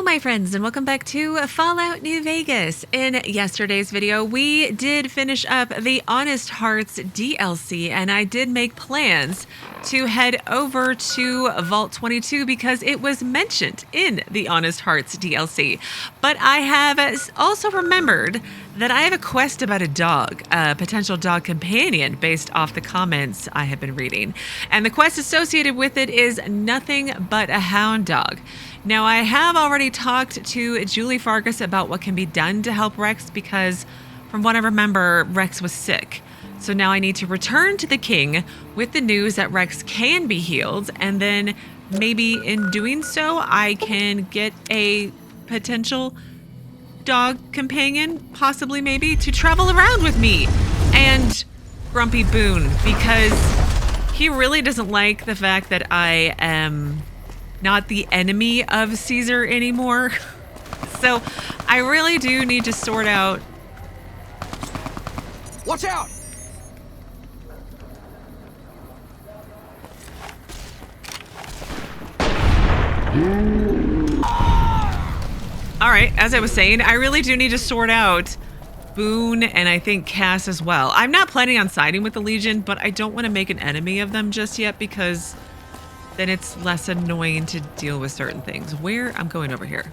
Hello my friends and welcome back to Fallout New Vegas. In yesterday's video, we did finish up the Honest Hearts DLC and I did make plans to head over to Vault 22 because it was mentioned in the Honest Hearts DLC. But I have also remembered that I have a quest about a dog, a potential dog companion based off the comments I have been reading. And the quest associated with it is nothing but a hound dog. Now, I have already talked to Julie Farkas about what can be done to help Rex because, from what I remember, Rex was sick. So now I need to return to the king with the news that Rex can be healed, and then maybe in doing so, I can get a potential dog companion, possibly maybe, to travel around with me and Grumpy Boone, because he really doesn't like the fact that I am not the enemy of Caesar anymore. So I really do need to sort out. Watch out! All right, as I was saying, I really do need to sort out Boone and I think Cass as well. I'm not planning on siding with the Legion, but I don't want to make an enemy of them just yet because then it's less annoying to deal with certain things. I'm going over here.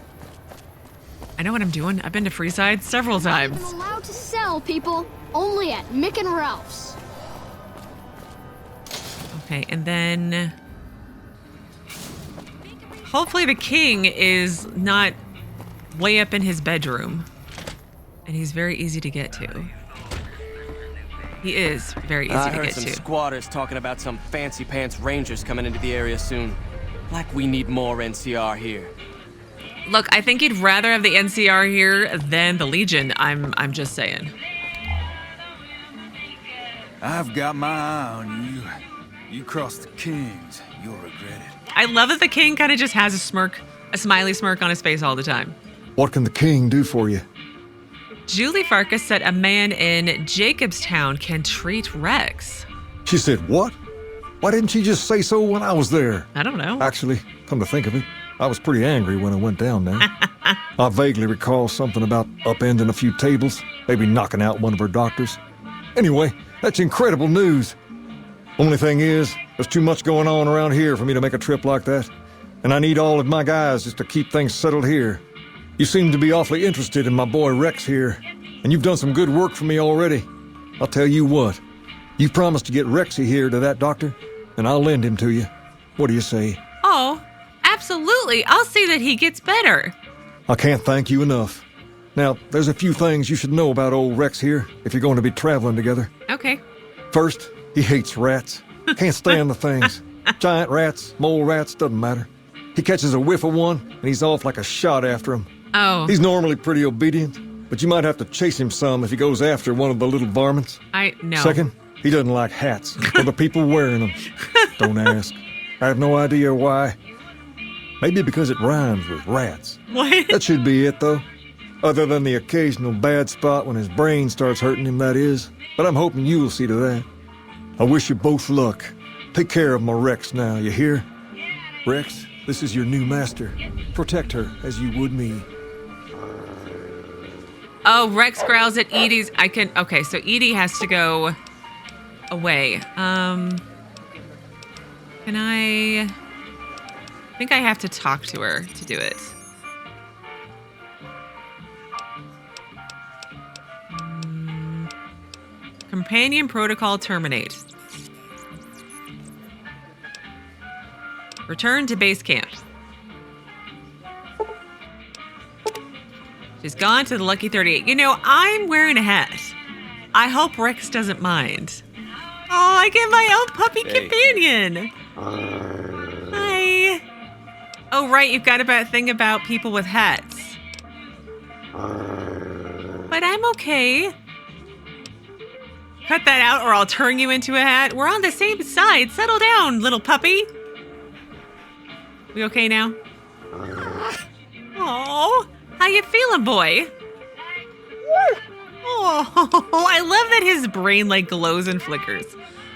I know what I'm doing. I've been to Freeside several times. I'm allowed to sell, people. Only at Mick and Ralph's. Okay, and then hopefully the king is not way up in his bedroom. And he's very easy to get to. He is very easy to get to. I heard some squatters talking about some fancy pants rangers coming into the area soon. Like we need more NCR here. Look, I think you'd rather have the NCR here than the Legion. I'm just saying. I've got my eye on you. You cross the Kings, you'll regret it. I love that the king kind of just has a smiley smirk on his face all the time. What can the king do for you? Julie Farkas said a man in Jacobstown can treat Rex. She said what? Why didn't she just say so when I was there? I don't know. Actually, come to think of it, I was pretty angry when I went down there. I vaguely recall something about upending a few tables, maybe knocking out one of her doctors. Anyway, that's incredible news. Only thing is, there's too much going on around here for me to make a trip like that. And I need all of my guys just to keep things settled here. You seem to be awfully interested in my boy Rex here, and you've done some good work for me already. I'll tell you what, you promised to get Rexy here to that doctor, and I'll lend him to you. What do you say? Oh, absolutely. I'll see that he gets better. I can't thank you enough. Now, there's a few things you should know about old Rex here if you're going to be traveling together. Okay. First, he hates rats. Can't stand the things. Giant rats, mole rats, doesn't matter. He catches a whiff of one, and he's off like a shot after him. Oh. He's normally pretty obedient, but you might have to chase him some if he goes after one of the little varmints. No. Second, he doesn't like hats or the people wearing them. Don't ask. I have no idea why. Maybe because it rhymes with rats. What? That should be it, though. Other than the occasional bad spot when his brain starts hurting him, that is. But I'm hoping you'll see to that. I wish you both luck. Take care of my Rex now, you hear? Rex, this is your new master. Protect her as you would me. Oh, Rex growls at Edie's. Okay, so Edie has to go away. I think I have to talk to her to do it. Companion protocol terminate. Return to base camp. She's gone to the Lucky 38. You know, I'm wearing a hat. I hope Rex doesn't mind. Oh, I get my own puppy companion. Hi. Oh, right, you've got a thing about people with hats. But I'm okay. Cut that out or I'll turn you into a hat. We're on the same side. Settle down, little puppy. We okay now? Oh, how you feeling, boy? Oh, I love that his brain like glows and flickers.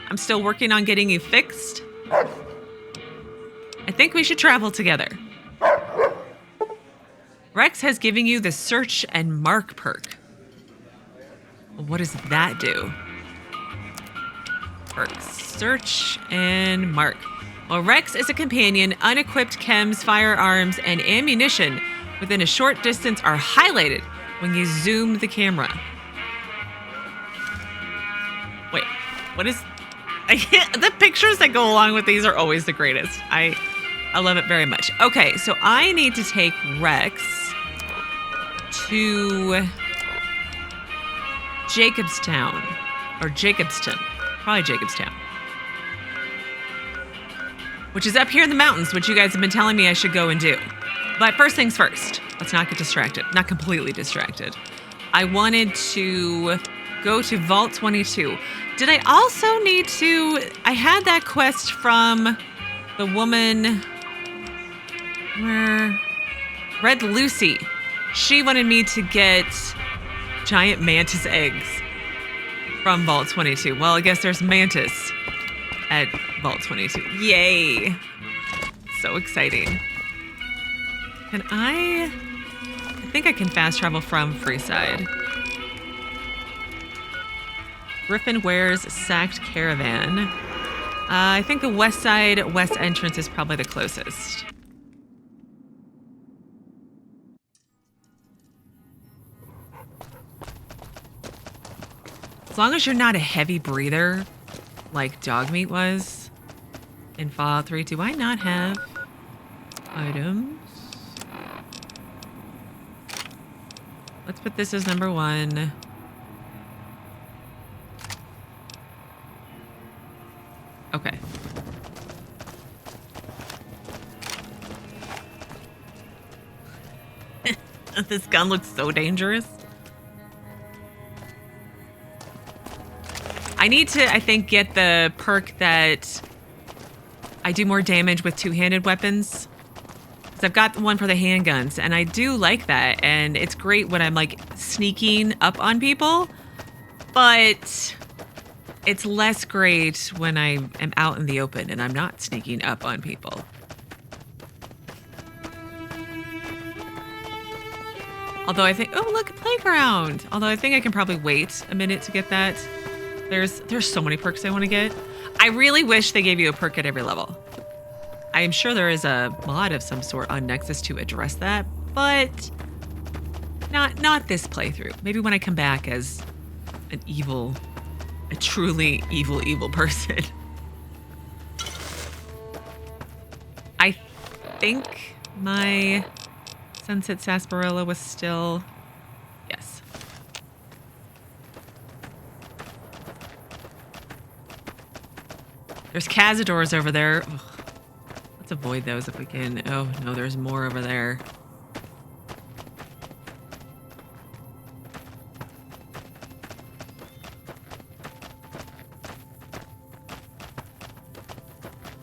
I'm still working on getting you fixed. I think we should travel together. Rex has given you the Search and Mark perk. What does that do? Perks. Search and Mark. Well, Rex is a companion. Unequipped chems, firearms, and ammunition within a short distance are highlighted when you zoom the camera. Wait, what is... the pictures that go along with these are always the greatest. I love it very much. Okay, so I need to take Rex to Jacobstown. Or Jacobston. Probably Jacobstown. Which is up here in the mountains, which you guys have been telling me I should go and do. But first things first. Let's not get distracted. Not completely distracted. I wanted to go to Vault 22. Did I also need to... I had that quest from the woman... Where... Red Lucy. She wanted me to get giant mantis eggs from Vault 22. Well, I guess there's mantis at Vault 22. Yay! So exciting. Can I think I can fast travel from Freeside. Griffin Ware's Sacked Caravan. I think the west side, west entrance is probably the closest. As long as you're not a heavy breather, like Dogmeat was in Fallout 3. Do I not have items? Let's put this as number 1. Okay. This gun looks so dangerous. I need to, I think, get the perk that I do more damage with two-handed weapons. Because I've got the one for the handguns, and I do like that. And it's great when I'm, like, sneaking up on people. But it's less great when I am out in the open and I'm not sneaking up on people. Although I think, oh, look, a playground. Although I think I can probably wait a minute to get that. There's so many perks I want to get. I really wish they gave you a perk at every level. I am sure there is a mod of some sort on Nexus to address that, but not this playthrough. Maybe when I come back as a truly evil person. I think my Sunset Sarsaparilla was still... Yes. There's Cazadors over there. Ugh. Let's avoid those if we can. Oh, no, there's more over there.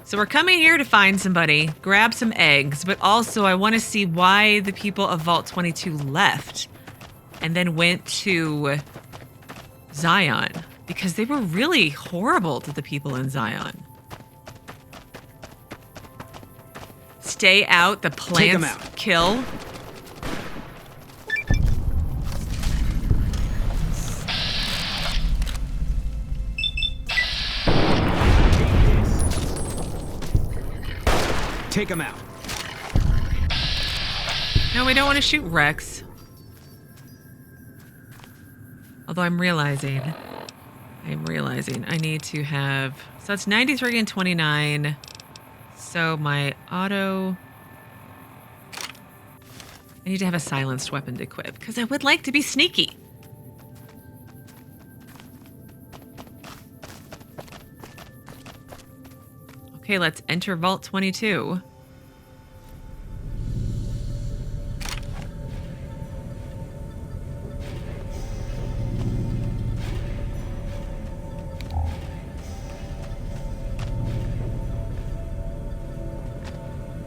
So we're coming here to find somebody, grab some eggs, but also I want to see why the people of Vault 22 left and then went to Zion, because they were really horrible to the people in Zion. Stay out, the plants kill. Take him out. No, we don't want to shoot Rex. Although I'm realizing I need to have... So that's 93 and 29. So my auto... I need to have a silenced weapon to equip, because I would like to be sneaky. Okay, let's enter Vault 22.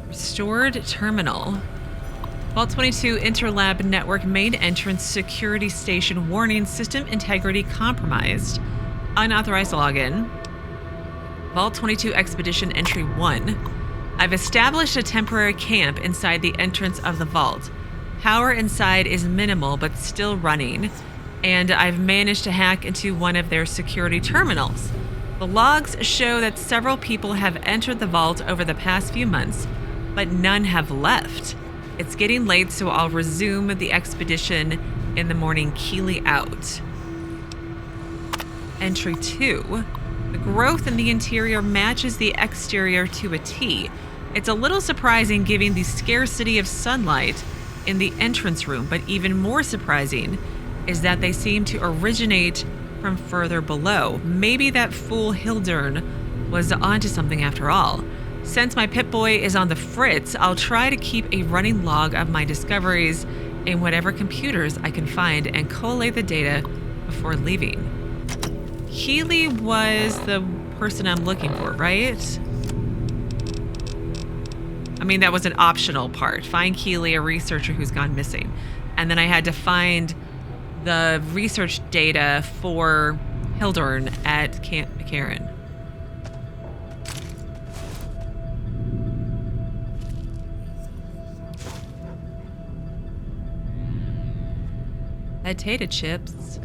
Restored terminal. Vault 22 Interlab Network main entrance security station warning, system integrity compromised. Unauthorized login. Vault 22 Expedition Entry 1. I've established a temporary camp inside the entrance of the vault. Power inside is minimal but still running, and I've managed to hack into one of their security terminals. The logs show that several people have entered the vault over the past few months, but none have left. It's getting late, so I'll resume the expedition in the morning. Keely out. Entry 2. The growth in the interior matches the exterior to a T. It's a little surprising given the scarcity of sunlight in the entrance room, but even more surprising is that they seem to originate from further below. Maybe that fool Hildern was onto something after all. Since my Pip-Boy is on the fritz, I'll try to keep a running log of my discoveries in whatever computers I can find and collate the data before leaving. Keely was the person I'm looking for, right? I mean, that was an optional part. Find Keely, a researcher who's gone missing. And then I had to find the research data for Hildern at Camp McCarran. Potato chips.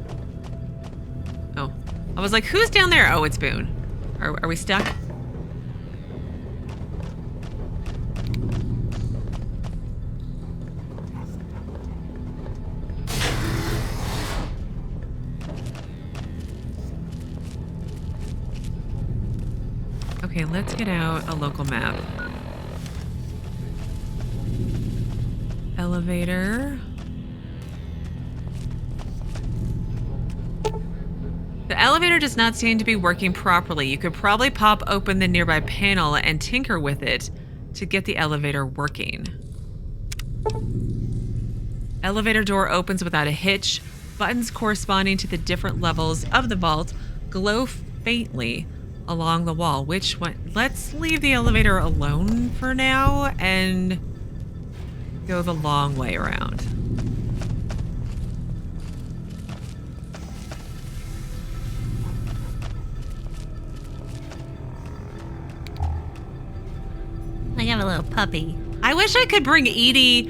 Oh, I was like, who's down there? Oh, it's Boone. Are we stuck? Okay, let's get out a local map. Elevator. The elevator does not seem to be working properly. You could probably pop open the nearby panel and tinker with it to get the elevator working. Elevator door opens without a hitch. Buttons corresponding to the different levels of the vault glow faintly along the wall, which one? Let's leave the elevator alone for now and go the long way around. I have a little puppy. I wish I could bring Edie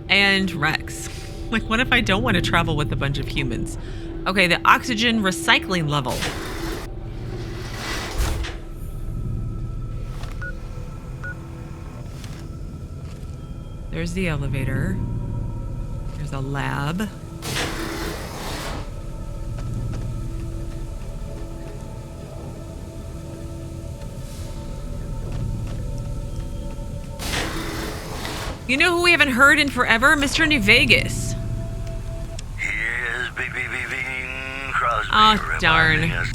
and Rex. Like, what if I don't want to travel with a bunch of humans? Okay, the oxygen recycling level. There's the elevator. There's a lab. You know who we haven't heard in forever? Mr. New Vegas. Here's Bing Crosby. Oh, darn. reminding us.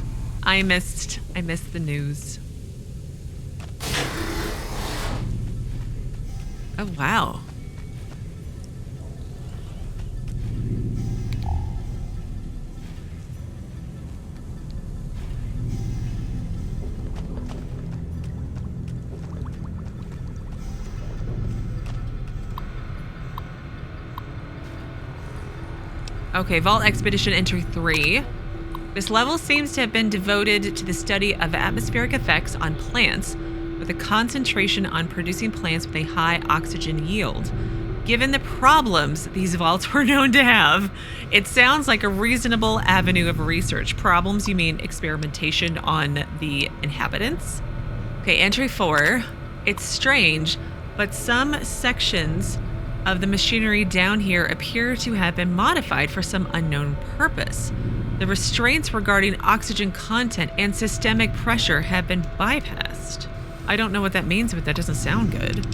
I missed the news. Oh, wow. Okay, Vault Expedition Entry 3. This level seems to have been devoted to the study of atmospheric effects on plants, with a concentration on producing plants with a high oxygen yield. Given the problems these vaults were known to have, it sounds like a reasonable avenue of research. Problems, you mean experimentation on the inhabitants? Okay, Entry 4. It's strange, but some sections of the machinery down here appear to have been modified for some unknown purpose. The restraints regarding oxygen content and systemic pressure have been bypassed. I don't know what that means, but that doesn't sound good.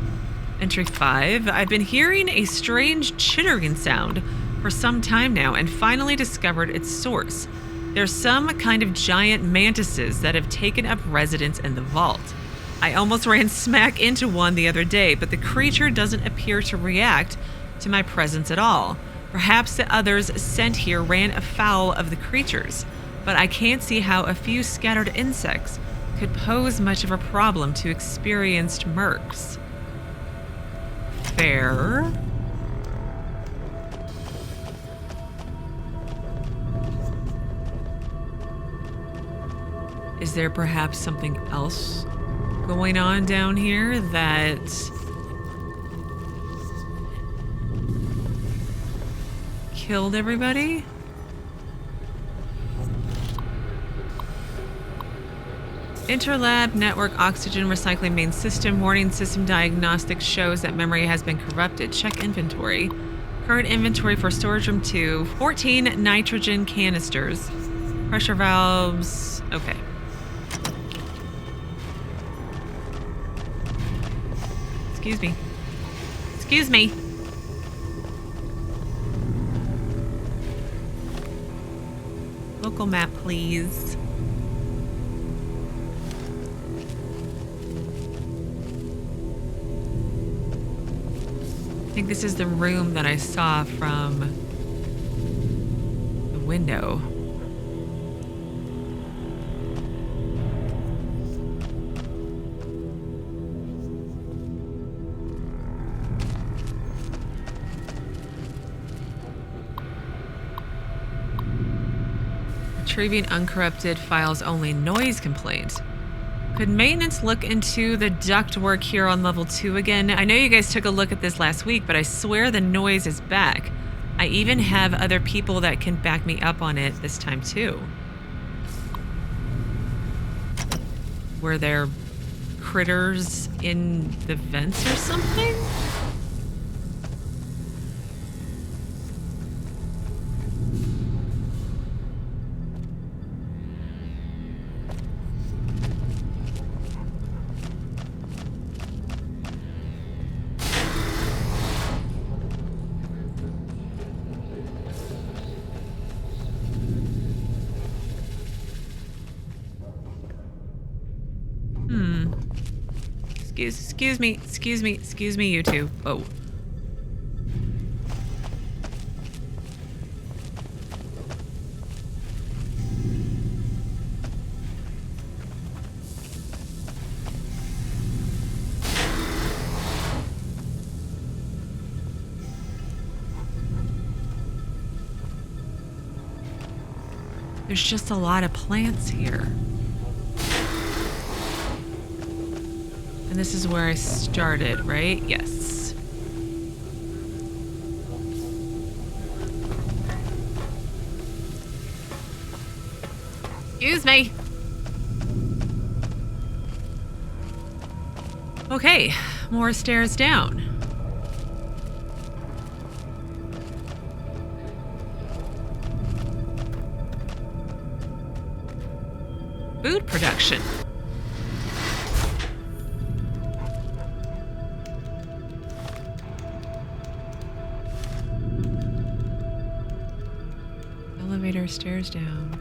Entry 5. I've been hearing a strange chittering sound for some time now and finally discovered its source. There's some kind of giant mantises that have taken up residence in the vault. I almost ran smack into one the other day, but the creature doesn't appear to react to my presence at all. Perhaps the others sent here ran afoul of the creatures, but I can't see how a few scattered insects could pose much of a problem to experienced mercs. Fair. Is there perhaps something else going on down here that killed everybody. Interlab network oxygen recycling main system. Warning, system diagnostics shows that memory has been corrupted. Check inventory. Current inventory for storage room 2. 14 nitrogen canisters. Pressure valves. Okay. Excuse me. Excuse me. Local map, please. I think this is the room that I saw from the window. Retrieving uncorrupted files only noise complaint. Could maintenance look into the ductwork here on level 2 again? I know you guys took a look at this last week, but I swear the noise is back. I even have other people that can back me up on it this time too. Were there critters in the vents or something? Excuse me, you two. Oh. There's just a lot of plants here. And this is where I started, right? Yes. Excuse me. Okay, more stairs down. Food production. Elevator, stairs down.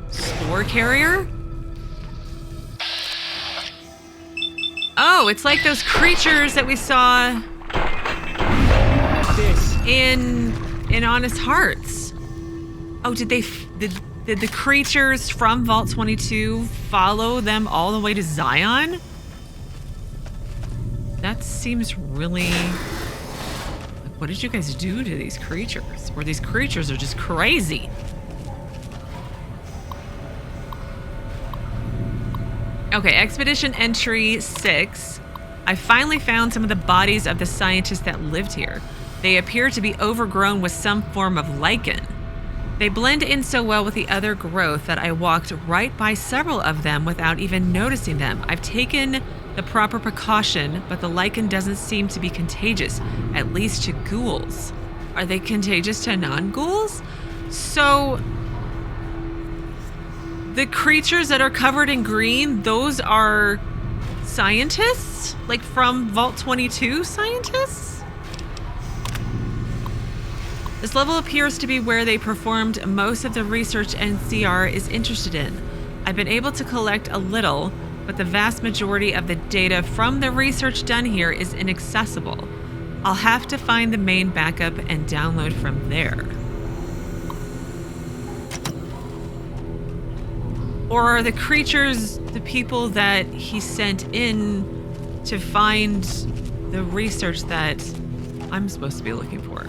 Spore carrier? Oh, it's like those creatures that we saw in Honest Hearts. Oh, did the creatures from Vault 22 follow them all the way to Zion? That seems really... What did you guys do to these creatures? Or these creatures are just crazy. Okay, Expedition Entry 6. I finally found some of the bodies of the scientists that lived here. They appear to be overgrown with some form of lichen. They blend in so well with the other growth that I walked right by several of them without even noticing them. I've taken the proper precaution, but the lichen doesn't seem to be contagious, at least to ghouls. Are they contagious to non-ghouls? So, the creatures that are covered in green, those are scientists? Like from Vault 22 scientists? This level appears to be where they performed most of the research NCR is interested in. I've been able to collect a little, but the vast majority of the data from the research done here is inaccessible. I'll have to find the main backup and download from there. Or are the creatures the people that he sent in to find the research that I'm supposed to be looking for?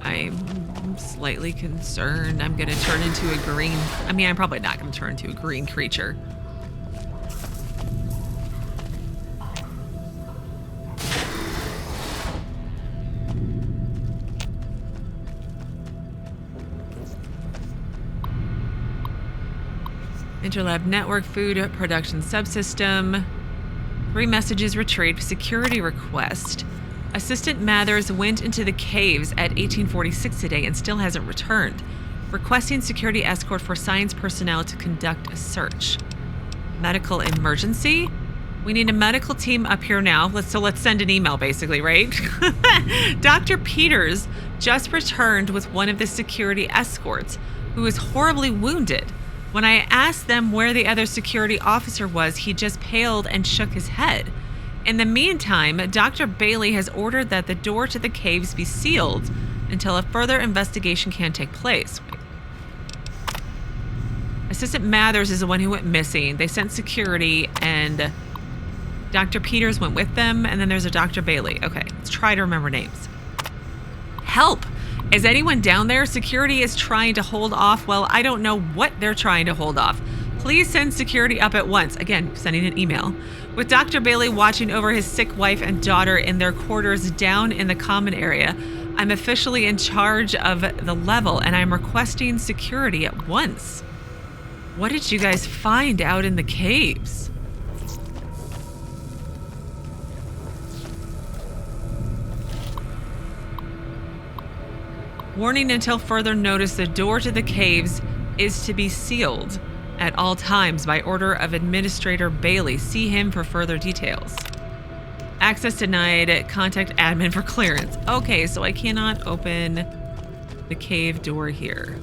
I'm slightly concerned I'm gonna turn into a green... I mean, I'm probably not gonna turn into a green creature. Interlab network food production subsystem. 3 messages retrieved. Security request. Assistant Mathers went into the caves at 1846 today and still hasn't returned. Requesting security escort for science personnel to conduct a search. Medical emergency? We need a medical team up here now. Let's send an email, basically, right? Dr. Peters just returned with one of the security escorts who was horribly wounded. When I asked them where the other security officer was, he just paled and shook his head. In the meantime, Dr. Bailey has ordered that the door to the caves be sealed until a further investigation can take place. Assistant Mathers is the one who went missing. They sent security and Dr. Peters went with them, and then there's a Dr. Bailey. Okay, let's try to remember names. Help! Is anyone down there? Security is trying to hold off. Well, I don't know what they're trying to hold off. Please send security up at once. Again, sending an email. With Dr. Bailey watching over his sick wife and daughter in their quarters down in the common area, I'm officially in charge of the level, and I'm requesting security at once. What did you guys find out in the caves? Warning until further notice, the door to the caves is to be sealed at all times by order of Administrator Bailey. See him for further details. Access denied. Contact admin for clearance. Okay, so I cannot open the cave door here.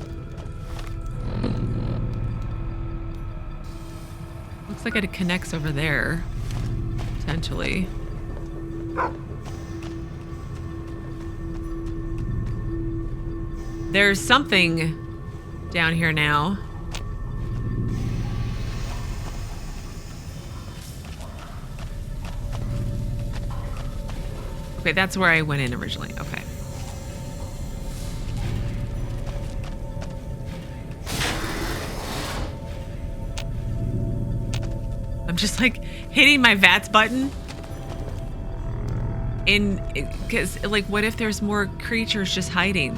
Looks like it connects over there, potentially. There's something down here now. Okay, that's where I went in originally. Okay. I'm just like hitting my VATS button. Because, like, what if there's more creatures just hiding?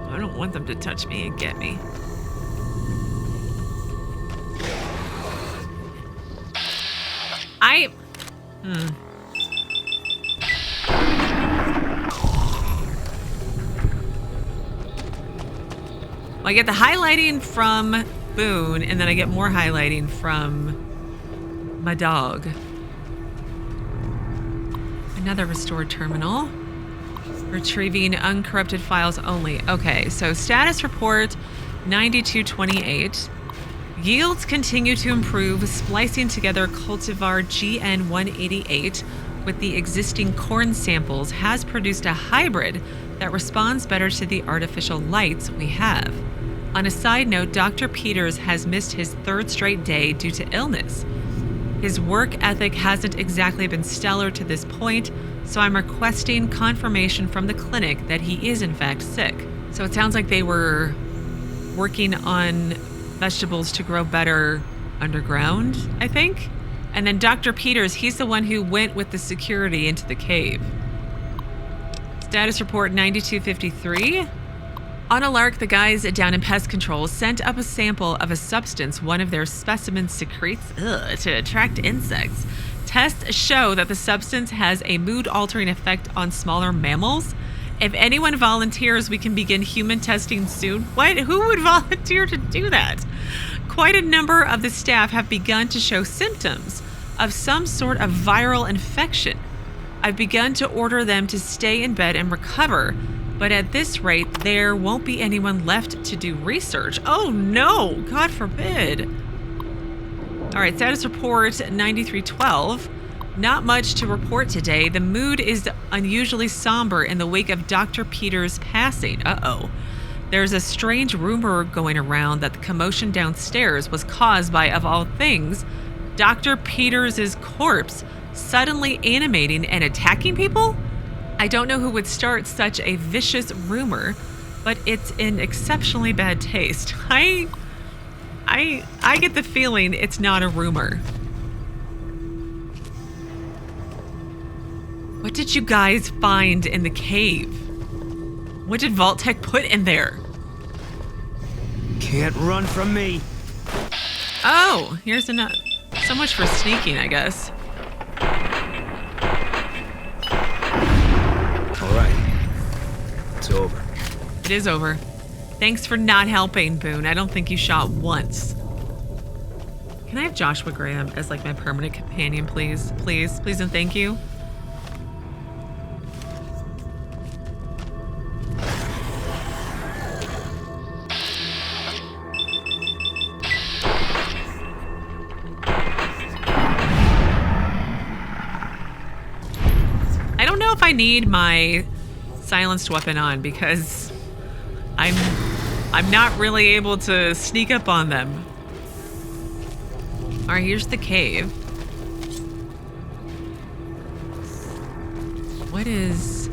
I don't want them to touch me and get me. Well, I get the highlighting from Boone, and then I get more highlighting from my dog. Another restored terminal. Retrieving uncorrupted files only. Okay, so status report 9228. Yields continue to improve, splicing together cultivar GN188 with the existing corn samples has produced a hybrid that responds better to the artificial lights we have. On a side note, Dr. Peters has missed his 3rd straight day due to illness. His work ethic hasn't exactly been stellar to this point, so I'm requesting confirmation from the clinic that he is in fact sick. So it sounds like they were working on vegetables to grow better underground, I think. And then Dr. Peters, he's the one who went with the security into the cave. Status report 9253. On a lark, the guys down in pest control sent up a sample of a substance one of their specimens secretes to attract insects. Tests show that the substance has a mood-altering effect on smaller mammals. If anyone volunteers, we can begin human testing soon. What? Who would volunteer to do that? Quite a number of the staff have begun to show symptoms of some sort of viral infection. I've begun to order them to stay in bed and recover, but at this rate, there won't be anyone left to do research. Oh no, God forbid. All right, status report 9312. Not much to report today. The mood is unusually somber in the wake of Dr. Peters' passing. Uh-oh. There's a strange rumor going around that the commotion downstairs was caused by, of all things, Dr. Peters' corpse suddenly animating and attacking people? I don't know who would start such a vicious rumor, but it's in exceptionally bad taste. I get the feeling it's not a rumor. What did you guys find in the cave? What did Vault-Tec put in there? Can't run from me. Oh, here's another. So much for sneaking, I guess. All right. It's over. It is over. Thanks for not helping, Boone. I don't think you shot once. Can I have Joshua Graham as like my permanent companion, please? Please, please and thank you. I don't know if I need my silenced weapon on because I'm not really able to sneak up on them. All right, here's the cave. What is...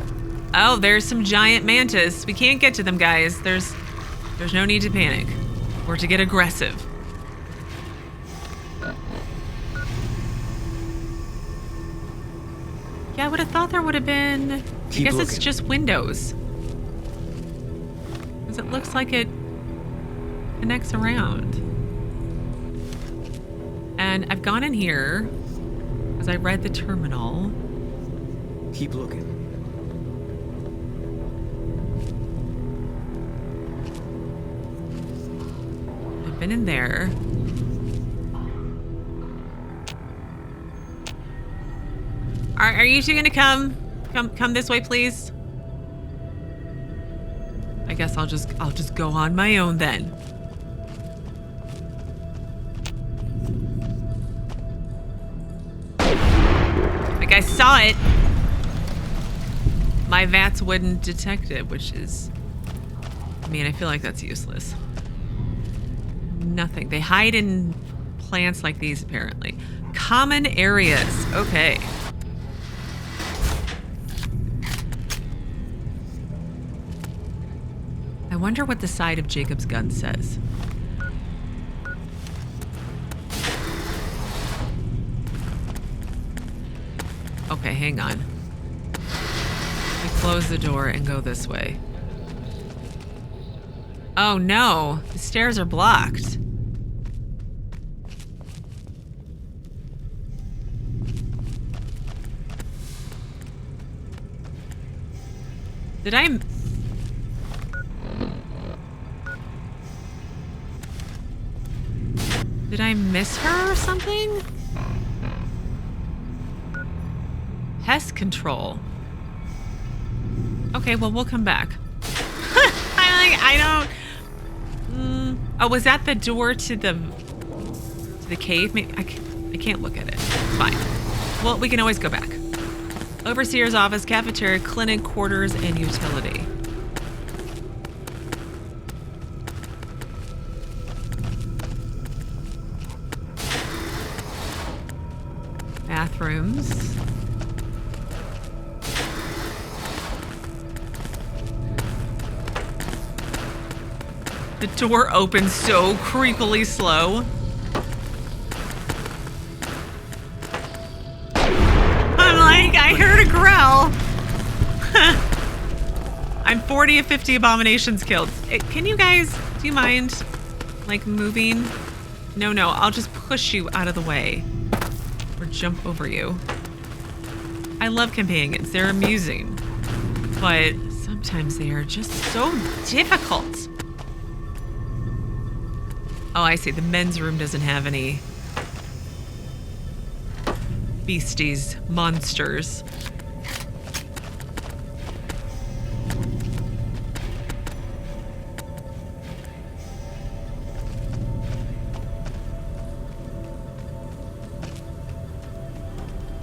Oh, there's some giant mantis. We can't get to them, guys. There's no need to panic or to get aggressive. Yeah, I would have thought there would have been... I guess looking. it's just windows. Because it looks like it connects around. And I've gone in here because I read the terminal. Keep looking. I've been in there. Are you two gonna come this way, please? I guess I'll just go on my own then. Like I saw it. My VATS wouldn't detect it, which is... I mean, I feel like that's useless. Nothing. They hide in plants like these, apparently. Common areas. Okay. I wonder what the side of Jacob's gun says. Okay, hang on. We close the door and go this way. Oh no, the stairs are blocked. Did I miss her or something? Pest control. Okay, well, we'll come back. I don't... Oh, was that the door to the cave? Maybe I can't look at it. It's fine. Well, we can always go back. Overseer's office, cafeteria, clinic, quarters, and utility. Bathrooms. The door opens so creepily slow. I'm like, I heard a growl. I'm 40 of 50 abominations killed. Can you guys, do you mind, like, moving? No, I'll just push you out of the way. Or jump over you. I love companions. They're amusing. But sometimes they are just so difficult. Oh, I see. The men's room doesn't have any beasties, monsters.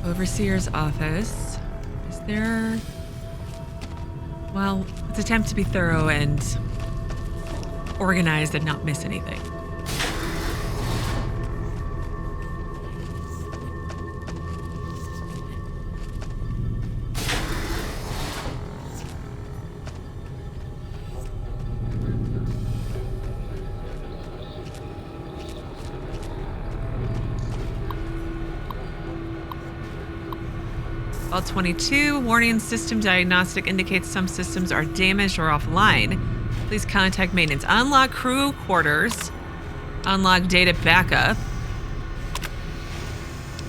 Overseer's office. Is there... Well, let's attempt to be thorough and organized and not miss anything. All 22, warning system diagnostic indicates some systems are damaged or offline. Please contact maintenance. Unlock crew quarters. Unlock data backup.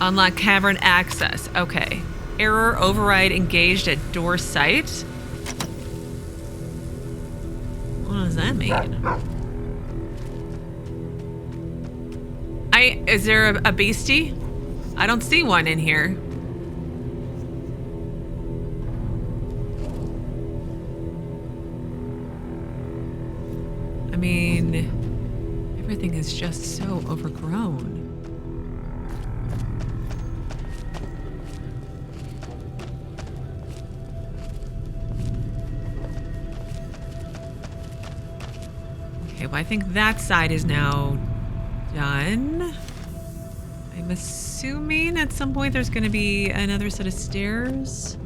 Unlock cavern access. Okay. Error override engaged at door site. What does that mean? Is there a beastie? I don't see one in here. I mean, everything is just so overgrown. Okay, well, I think that side is now done. I'm assuming at some point there's going to be another set of stairs.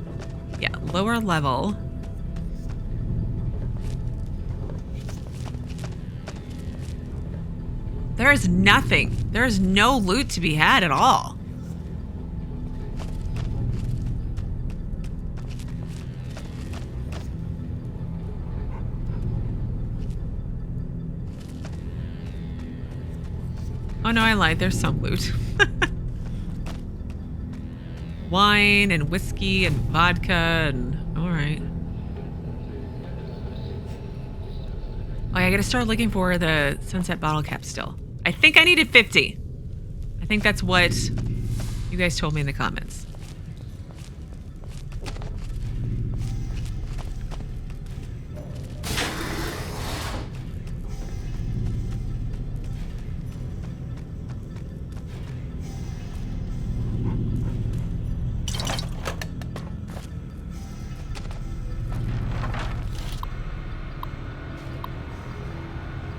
Yeah, lower level. There is nothing. There is no loot to be had at all. Oh no, I lied. There's some loot. Wine and whiskey and vodka and... Alright. Oh, I gotta start looking for the sunset bottle cap still. I think I needed 50. I think that's what you guys told me in the comments.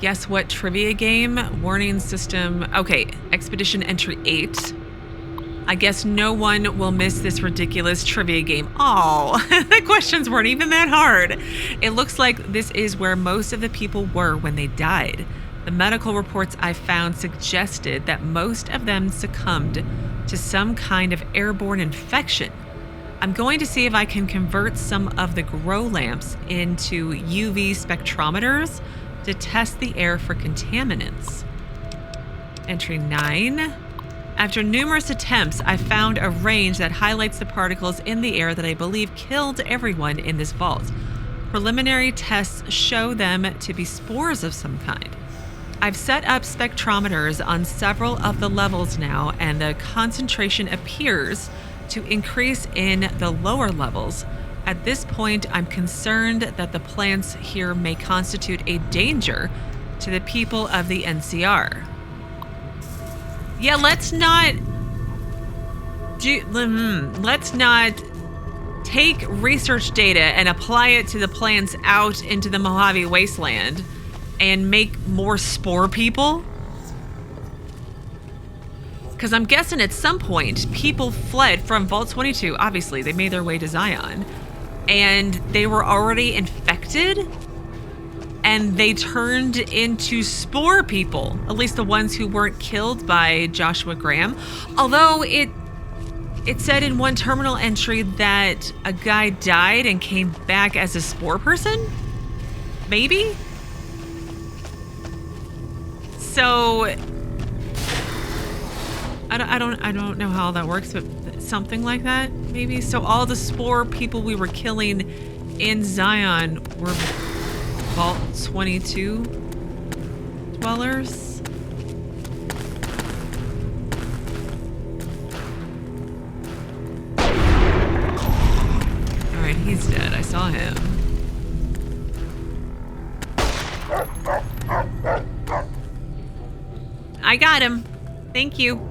Guess what trivia game? Warning system. Okay, Expedition Entry 8. I guess no one will miss this ridiculous trivia game. Oh, the questions weren't even that hard. It looks like this is where most of the people were when they died. The medical reports I found suggested that most of them succumbed to some kind of airborne infection. I'm going to see if I can convert some of the grow lamps into UV spectrometers to test the air for contaminants. Entry 9. After numerous attempts, I found a range that highlights the particles in the air that I believe killed everyone in this vault. Preliminary tests show them to be spores of some kind. I've set up spectrometers on several of the levels now, and the concentration appears to increase in the lower levels. At this point, I'm concerned that the plants here may constitute a danger to the people of the NCR. Yeah, let's not take research data and apply it to the plants out into the Mojave Wasteland and make more spore people. Because I'm guessing at some point people fled from Vault 22. Obviously, they made their way to Zion. And they were already infected, and they turned into spore people, at least the ones who weren't killed by Joshua Graham. Although it said in one terminal entry that a guy died and came back as a spore person? Maybe? So I don't know how that works, but something like that, maybe. So all the spore people we were killing in Zion were Vault 22 dwellers. All right, he's dead. I saw him. I got him. Thank you.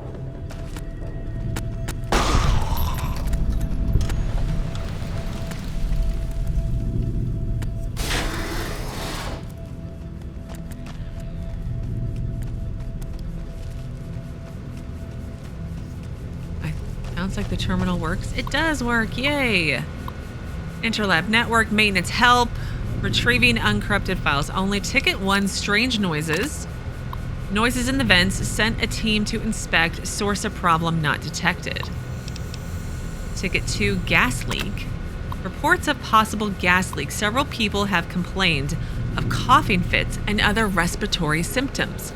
Sounds like the terminal works. It does work. Yay. Interlab network maintenance help. Retrieving uncorrupted files. Only ticket 1 strange noises. Noises in the vents. Sent a team to inspect. Source of problem not detected. Ticket 2 gas leak. Reports of possible gas leak. Several people have complained of coughing fits and other respiratory symptoms.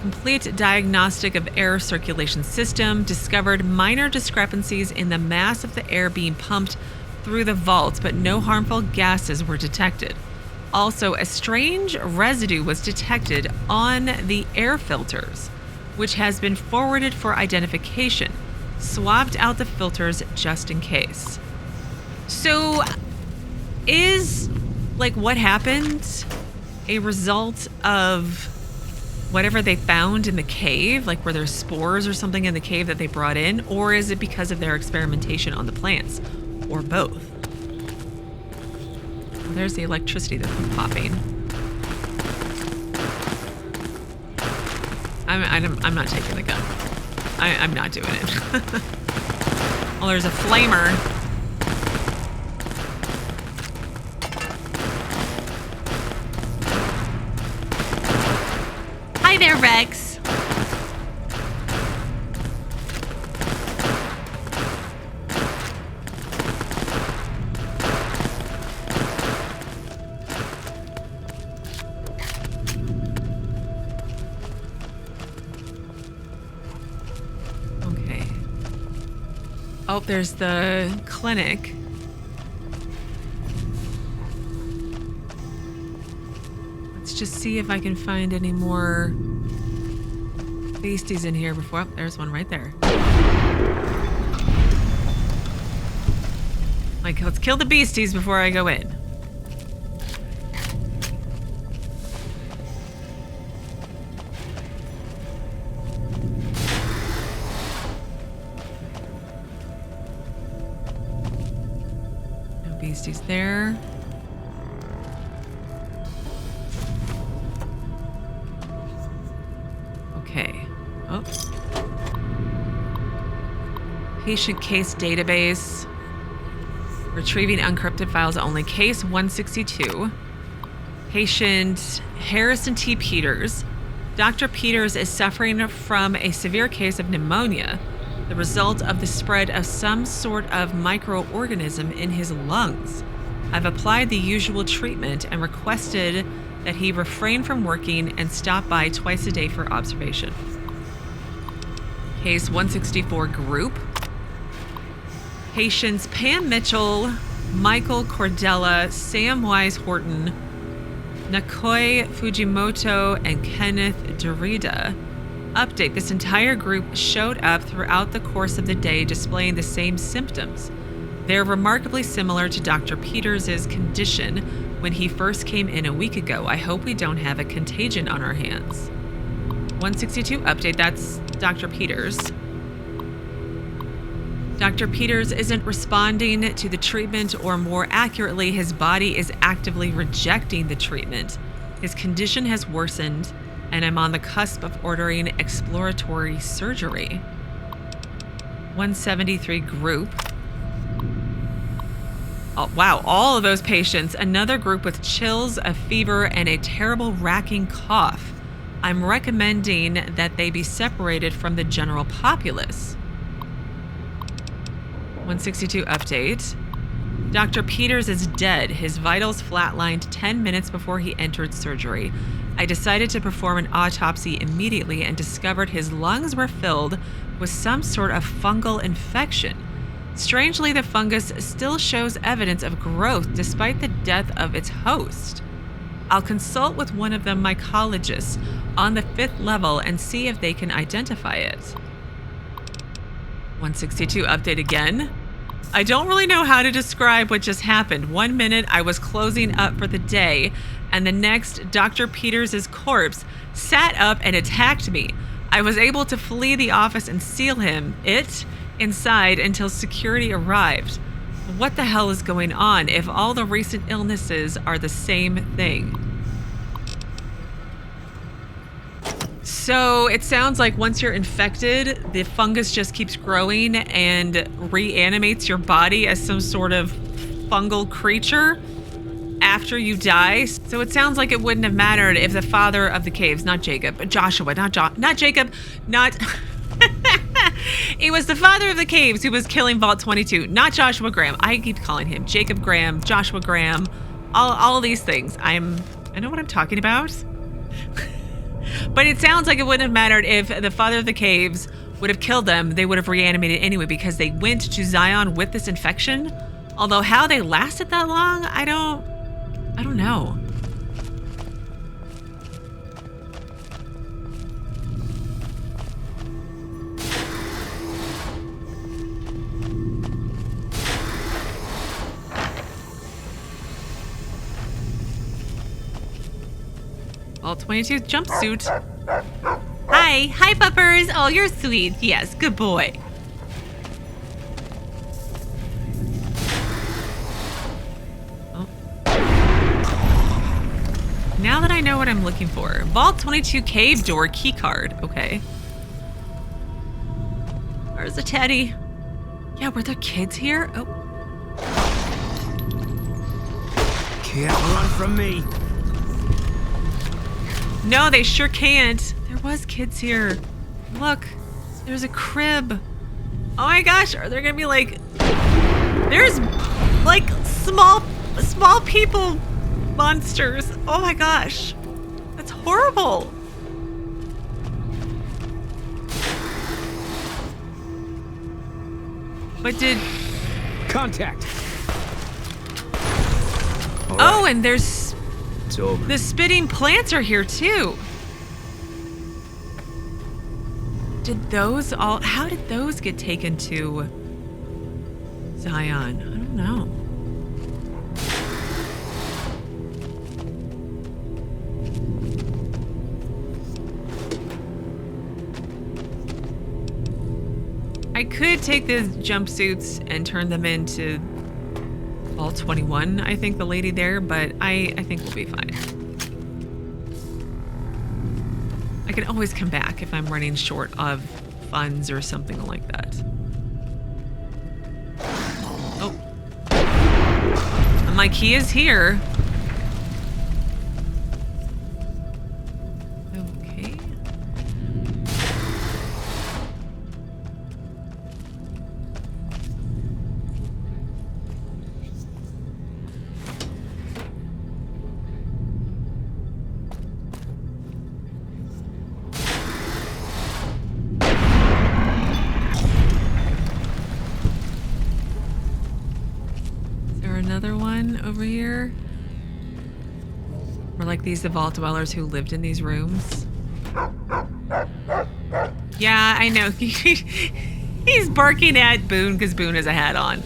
Complete diagnostic of air circulation system discovered minor discrepancies in the mass of the air being pumped through the vaults, but no harmful gases were detected. Also, a strange residue was detected on the air filters, which has been forwarded for identification. Swabbed out the filters just in case. So, is what happened a result of whatever they found in the cave? Like, were there spores or something in the cave that they brought in? Or is it because of their experimentation on the plants? Or both? There's the electricity that's been popping. I'm not taking the gun. I'm not doing it. Well, there's a flamer. Hi there, Rex. Okay. Oh, there's the clinic. Just see if I can find any more beasties in here before. Oh, there's one right there. Like, let's kill the beasties before I go in. No beasties there. Oh. Patient case database. Retrieving unencrypted files only. Case 162. Patient Harrison T. Peters. Dr. Peters is suffering from a severe case of pneumonia, the result of the spread of some sort of microorganism in his lungs. I've applied the usual treatment and requested that he refrain from working and stop by twice a day for observation. Case 164 group. Patients Pam Mitchell, Michael Cordella, Sam Wise Horton, Nakoi Fujimoto, and Kenneth Derrida. Update: this entire group showed up throughout the course of the day displaying the same symptoms. They're remarkably similar to Dr. Peters' condition when he first came in a week ago. I hope we don't have a contagion on our hands. 162 update, that's Dr. Peters. Dr. Peters isn't responding to the treatment, or more accurately, his body is actively rejecting the treatment. His condition has worsened, and I'm on the cusp of ordering exploratory surgery. 173 group. Oh, wow, all of those patients. Another group with chills, a fever, and a terrible racking cough. I'm recommending that they be separated from the general populace. 162 update. Dr. Peters is dead. His vitals flatlined 10 minutes before he entered surgery. I decided to perform an autopsy immediately and discovered his lungs were filled with some sort of fungal infection. Strangely, the fungus still shows evidence of growth despite the death of its host. I'll consult with one of the mycologists on the 5th level and see if they can identify it. 162 update again. I don't really know how to describe what just happened. 1 minute I was closing up for the day, and the next Dr. Peters' corpse sat up and attacked me. I was able to flee the office and seal him inside until security arrived. What the hell is going on if all the recent illnesses are the same thing? So it sounds like once you're infected, the fungus just keeps growing and reanimates your body as some sort of fungal creature after you die. So it sounds like it wouldn't have mattered if the father of the caves, not Jacob, Joshua, not Jacob, not... It was the father of the caves who was killing Vault 22, not Joshua Graham. I keep calling him Jacob Graham, Joshua Graham, all these things. I'm I know what I'm talking about. But it sounds like it wouldn't have mattered if the Father of the Caves would have killed them. They would have reanimated anyway because they went to Zion with this infection. Although how they lasted that long, I don't know. All 22 jumpsuit. Hi, puppers. Oh, you're sweet. Yes, good boy. Oh. Now that I know what I'm looking for, Vault 22 cave door key card. Okay. Where's the teddy? Yeah, were there kids here? Oh. Can't run from me. No, they sure can't. There was kids here. Look, there's a crib. Oh my gosh, are there gonna be like... There's like small people monsters. Oh my gosh. That's horrible. But did... Contact. Oh, and there's... It's over. The spitting plants are here too. Did those all... How did those get taken to Zion? I don't know. I could take the jumpsuits and turn them into Vault 21, I think, the lady there, but I think we'll be fine. I can always come back if I'm running short of funds or something like that. Oh. And my key is here. Okay. Another one over here. Or like these the vault dwellers who lived in these rooms. Yeah, I know. He's barking at Boone because Boone has a hat on.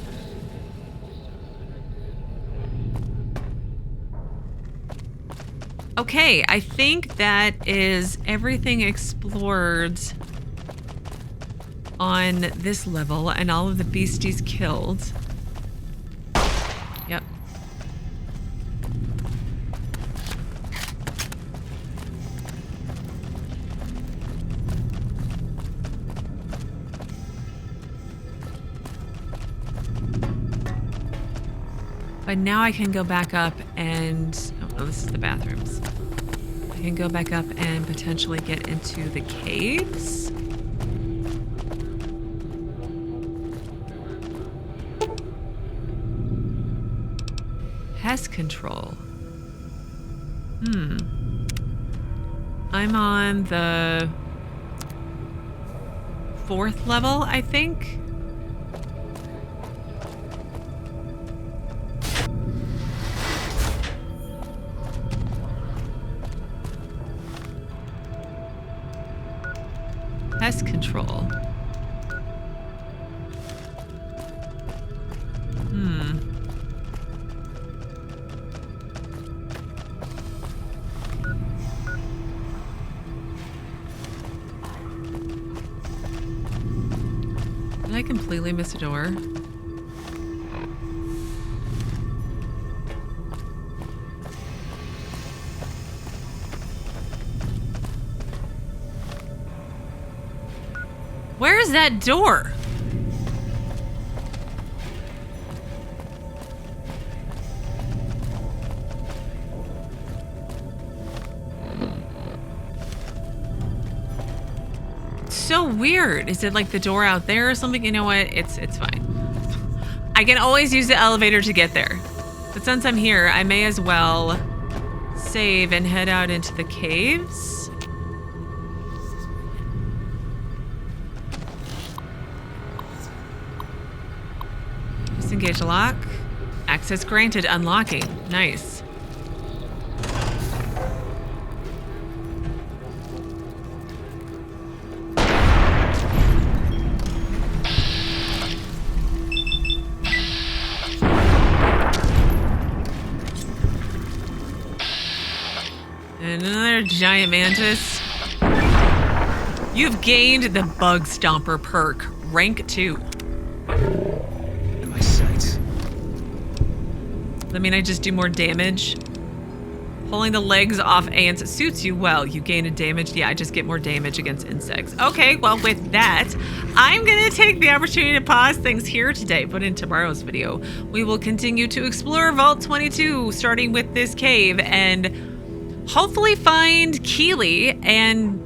Okay, I think that is everything explored on this level and all of the beasties killed. Yep. But now I can go back up and... Oh, no, this is the bathrooms. I can go back up and potentially get into the caves. Pest control. I'm on the 4th level, I think. Pest control. Did I completely miss a door? Where's that door? So weird. Is it like the door out there or something? You know what? It's fine. I can always use the elevator to get there. But since I'm here, I may as well save and head out into the caves. Disengage lock. Access granted, unlocking. Nice. And another giant mantis. You've gained the Bug Stomper perk, rank 2. In my sights. I mean, I just do more damage. Pulling the legs off ants suits you well. You gain a damage. Yeah, I just get more damage against insects. Okay, well, with that, I'm going to take the opportunity to pause things here today, but in tomorrow's video, we will continue to explore Vault 22, starting with this cave, and hopefully find Keely and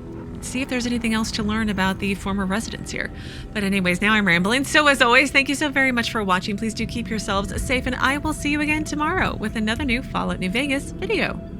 see if there's anything else to learn about the former residents here. But anyways, now I'm rambling. So as always, thank you so very much for watching. Please do keep yourselves safe, and I will see you again tomorrow with another new Fallout New Vegas video.